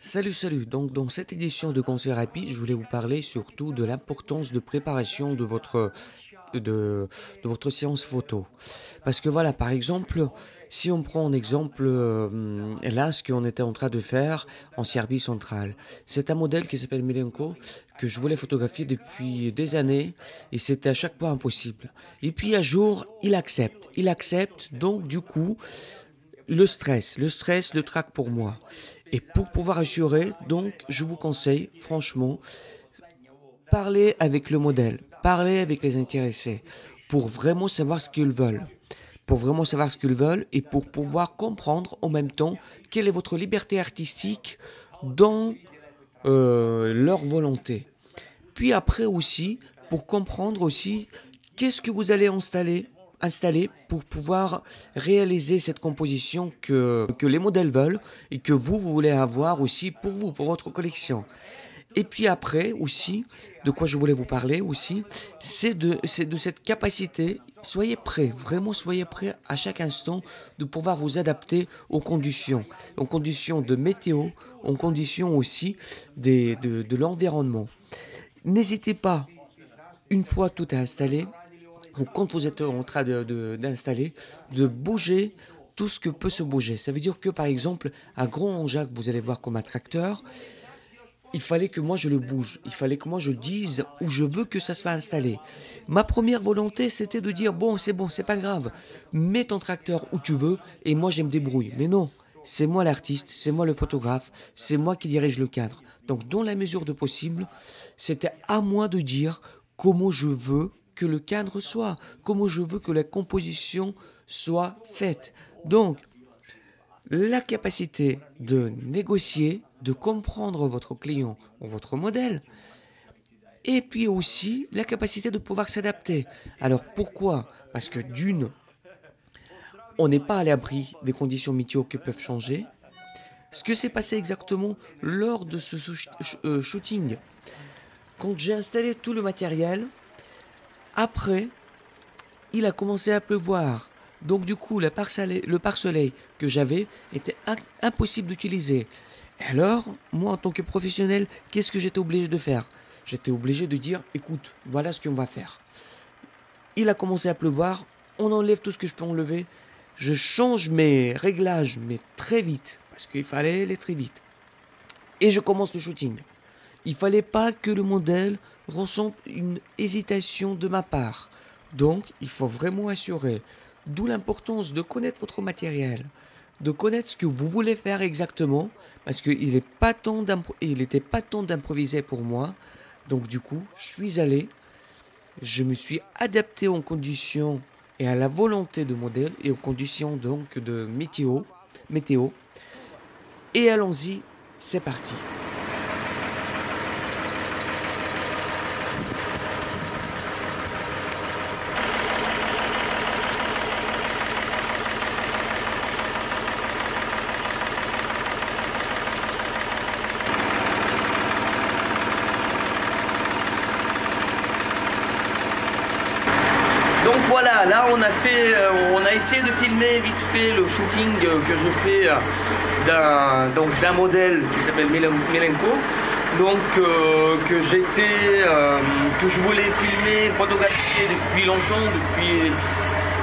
Salut, salut. Donc, dans cette édition de Conseil Rapide, je voulais vous parler surtout de l'importance de préparation de votre séance photo. Parce que voilà, par exemple, si on prend en exemple là, ce qu'on était en train de faire en Serbie centrale, c'est un modèle qui s'appelle Milenko que je voulais photographier depuis des années et c'était à chaque fois impossible. Et puis un jour, il accepte, donc du coup, le stress le traque pour moi. Et pour pouvoir assurer, donc, je vous conseille, franchement, parler avec le modèle, parler avec les intéressés, pour vraiment savoir ce qu'ils veulent. Pour vraiment savoir ce qu'ils veulent et pour pouvoir comprendre en même temps quelle est votre liberté artistique dans leur volonté. Puis après aussi, pour comprendre aussi qu'est-ce que vous allez installer pour pouvoir réaliser cette composition que les modèles veulent et que vous voulez avoir aussi pour vous, pour votre collection. Et puis après aussi, de quoi je voulais vous parler aussi, c'est de cette capacité, soyez prêts, vraiment soyez prêts à chaque instant de pouvoir vous adapter aux conditions de météo, aux conditions aussi de l'environnement. N'hésitez pas, une fois tout est installé, ou quand vous êtes en train d'installer, de bouger tout ce que peut se bouger. Ça veut dire que par exemple, à Grand Anjac, vous allez voir comme un tracteur, il fallait que moi je le bouge, il fallait que moi je dise où je veux que ça soit installé. Ma première volonté c'était de dire bon, c'est pas grave, mets ton tracteur où tu veux et moi je me débrouille. Mais non, c'est moi l'artiste, c'est moi le photographe, c'est moi qui dirige le cadre. Donc dans la mesure de possible, c'était à moi de dire comment je veux que le cadre soit, comment je veux que la composition soit faite. Donc la capacité de négocier, de comprendre votre client ou votre modèle, et puis aussi la capacité de pouvoir s'adapter. Alors pourquoi? Parce que d'une, on n'est pas à l'abri des conditions météo qui peuvent changer. Ce que s'est passé exactement lors de ce shooting, quand j'ai installé tout le matériel, après, il a commencé à pleuvoir. Donc du coup, le pare-soleil que j'avais était impossible d'utiliser. Et alors, moi en tant que professionnel, qu'est-ce que j'étais obligé de faire? J'étais obligé de dire, écoute, voilà ce qu'on va faire. Il a commencé à pleuvoir, on enlève tout ce que je peux enlever, je change mes réglages, mais très vite, parce qu'il fallait aller très vite. Et je commence le shooting. Il fallait pas que le modèle ressente une hésitation de ma part. Donc, il faut vraiment assurer. D'où l'importance de connaître votre matériel, de connaître ce que vous voulez faire exactement, parce qu'il n'était pas temps d'improviser pour moi. Donc, du coup, je suis allé, je me suis adapté aux conditions et à la volonté de modèle et aux conditions donc de météo. Et allons-y, c'est parti. Donc voilà, là on a essayé de filmer vite fait le shooting que je fais d'un modèle qui s'appelle Milenko, donc que je voulais filmer, photographier depuis longtemps, depuis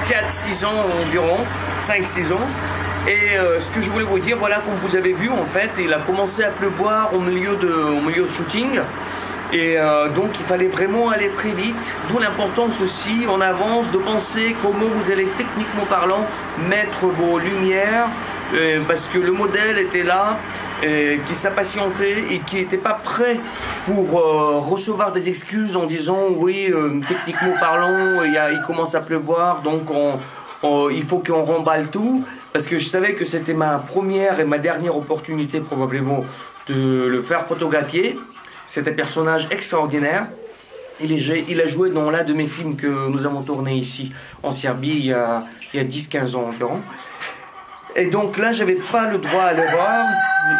4-6 ans environ, 5-6 ans. Et ce que je voulais vous dire, voilà, comme vous avez vu en fait, il a commencé à pleuvoir au milieu de shooting. Et donc il fallait vraiment aller très vite, d'où l'importance aussi en avance de penser comment vous allez techniquement parlant mettre vos lumières, parce que le modèle était là, qui s'impatientait et qui n'était pas prêt pour recevoir des excuses en disant oui, techniquement parlant, il commence à pleuvoir, donc il faut qu'on remballe tout, parce que je savais que c'était ma première et ma dernière opportunité probablement de le faire photographier. C'est un personnage extraordinaire. Il a joué dans l'un de mes films que nous avons tourné ici en Serbie il y a 10-15 ans environ. Et donc là, j'avais pas le droit à l'erreur.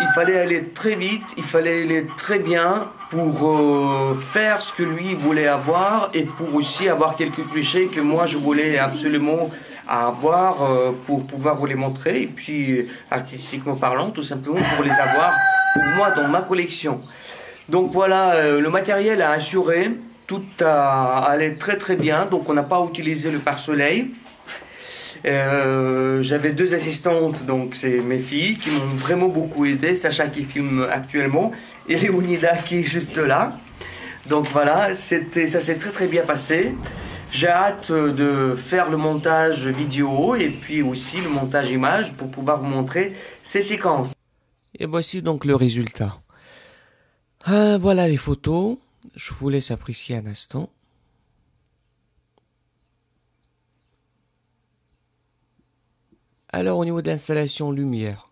Il fallait aller très vite, il fallait aller très bien pour faire ce que lui voulait avoir et pour aussi avoir quelques clichés que moi je voulais absolument avoir pour pouvoir vous les montrer. Et puis artistiquement parlant, tout simplement pour les avoir pour moi dans ma collection. Donc voilà, le matériel a assuré, tout a allé très très bien, donc on n'a pas utilisé le pare-soleil. J'avais deux assistantes, donc c'est mes filles qui m'ont vraiment beaucoup aidé, Sacha qui filme actuellement et Léonida qui est juste là. Donc voilà, ça s'est très très bien passé. J'ai hâte de faire le montage vidéo et puis aussi le montage image pour pouvoir vous montrer ces séquences. Et voici donc le résultat. Voilà les photos. Je vous laisse apprécier un instant. Alors au niveau de l'installation lumière.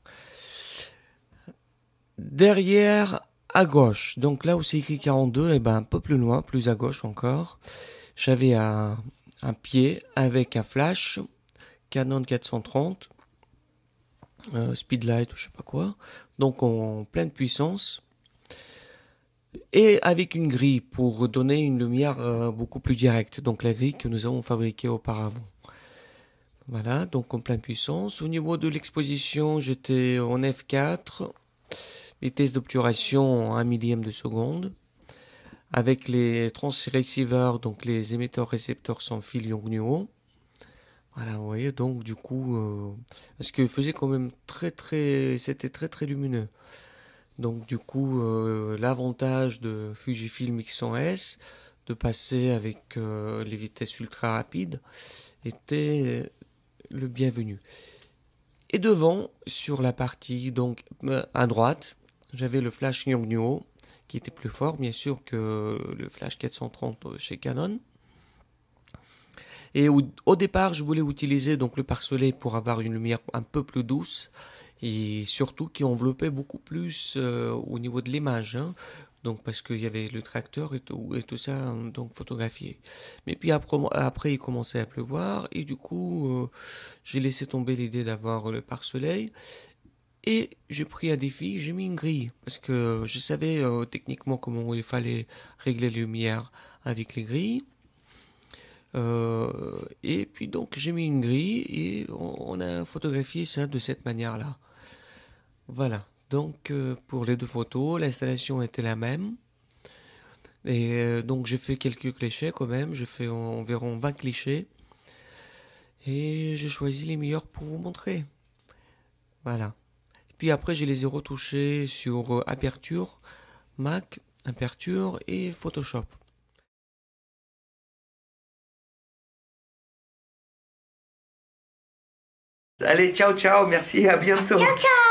Derrière, à gauche, donc là où c'est écrit 42, et ben un peu plus loin, plus à gauche encore, j'avais un pied avec un flash Canon 430, Speedlight ou je sais pas quoi, donc en pleine puissance, et avec une grille pour donner une lumière beaucoup plus directe, donc la grille que nous avons fabriquée auparavant. Voilà, donc en pleine puissance. Au niveau de l'exposition, j'étais en f4, vitesse d'obturation en 1 millième de seconde, avec les transceivers, donc les émetteurs-récepteurs sans fil Yongnuo. Voilà, vous voyez, donc du coup, parce qu'il faisait quand même c'était très très lumineux. Donc du coup, l'avantage de Fujifilm X100S, de passer avec les vitesses ultra rapides, était le bienvenu. Et devant, sur la partie donc à droite, j'avais le flash Yongnuo qui était plus fort bien sûr que le flash 430 chez Canon. Et au départ, je voulais utiliser donc le pare-soleil pour avoir une lumière un peu plus douce et surtout qui enveloppait beaucoup plus au niveau de l'image. Hein. Donc parce qu'il y avait le tracteur et tout ça donc photographié. Mais puis après il commençait à pleuvoir et du coup j'ai laissé tomber l'idée d'avoir le pare-soleil et j'ai pris un défi, j'ai mis une grille parce que je savais techniquement comment il fallait régler les lumières avec les grilles. Et puis donc j'ai mis une grille et on a photographié ça de cette manière-là. Voilà. Donc pour les deux photos, l'installation était la même. Et donc j'ai fait quelques clichés quand même. J'ai fait environ 20 clichés. Et j'ai choisi les meilleurs pour vous montrer. Voilà. Puis après je les ai retouchés sur Aperture, Mac, Aperture et Photoshop. Allez, ciao ciao, merci, à bientôt. Ciao, ciao.